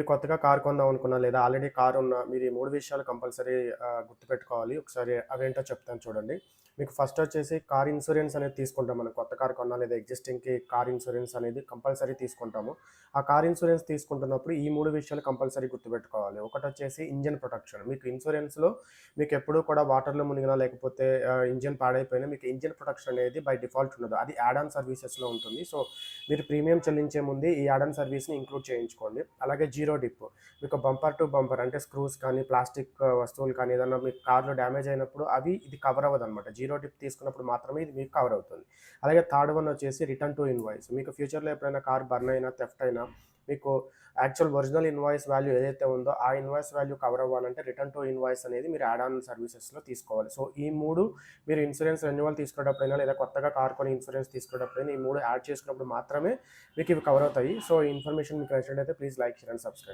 మీరు కొత్తగా కార్ కొందాం అనుకున్నా, లేదా ఆల్రెడీ కార్ ఉన్న మీరు ఈ 3 విషయాలు కంపల్సరీ గుర్తుపెట్టుకోవాలి. ఒకసారి అవేంటో చెప్తాను చూడండి. మీకు ఫస్ట్ వచ్చేసి కార్ ఇన్సూరెన్స్ అనేది తీసుకుంటాం. మనం కొత్త కార్ కొన్నా లేదా ఎగ్జిస్టింగ్‌కి కార్ ఇన్సూరెన్స్ అనేది కంపల్సరీ తీసుకుంటాము. ఆ కార్ ఇన్సూరెన్స్ తీసుకుంటున్నప్పుడు ఈ 3 విషయాలు కంపల్సరీ గుర్తుపెట్టుకోవాలి. ఒకటొచ్చేసి ఇంజిన్ ప్రొటెక్షన్. మీకు ఇన్సూరెన్స్‌లో మీకెప్పుడూ కూడా వాటర్‌లో మునిగినా లేకపోతే ఇంజిన్ పాడైపోయినా మీకు ఇంజిన్ ప్రొటెక్షన్ అనేది బై డిఫాల్ట్ ఉండదు. అది యాడ్ ఆన్ సర్వీసెస్‌లో ఉంటుంది. సో, మీరు ప్రీమియం చెల్లించే ముందే ఈ యాడ్ ఆన్ సర్వీస్‌ని ఇంక్లూడ్ చేయించుకోండి. అలాగే జీరో డిప్. మీకు బంపర్ టు బంపర్ అంటే స్క్రూస్ కానీ, ప్లాస్టిక్ వస్తువులు కానీ ఏదన్నా మీ కార్‌లో డ్యామేజ్ అయినప్పుడు ఇది కవర్ అవ్వదనమాట. జీరో డిప్ తీసుకున్నప్పుడు మాత్రమే ఇది మీకు కవర్ అవుతుంది. అలాగే థర్డ్ వన్ వచ్చేసి రిటర్న్ టు ఇన్వాయిస్. మీకు ఫ్యూచర్‌లో ఎప్పుడైనా కార్ బర్న్ అయినా, థెఫ్ట్ అయినా మీకు యాక్చువల్ ఒరిజినల్ ఇన్వాయిస్ వాల్యూ ఏదైతే ఉందో ఆ ఇన్వాయిస్ వాల్యూ కవర్ అవ్వాలంటే రిటర్న్ టు ఇన్వాయిస్ అనేది మీరు యాడ్ ఆన్ సర్వీసెస్‌లో తీసుకోవాలి. సో, ఈ 3 మీరు ఇన్సూరెన్స్ రెన్యువల్ తీసుకునేటప్పుడైనా లేదా కొత్తగా కార్ కొని ఇన్సూరెన్స్ తీసుకునేటప్పుడైనా ఈ 3 యాడ్ చేసుకున్నప్పుడు మాత్రమే మీకు ఇవి కవర్ అవుతాయి. సో, ఈ ఇన్ఫర్మేషన్ మీకు నచ్చినట్లయితే please like, share and subscribe.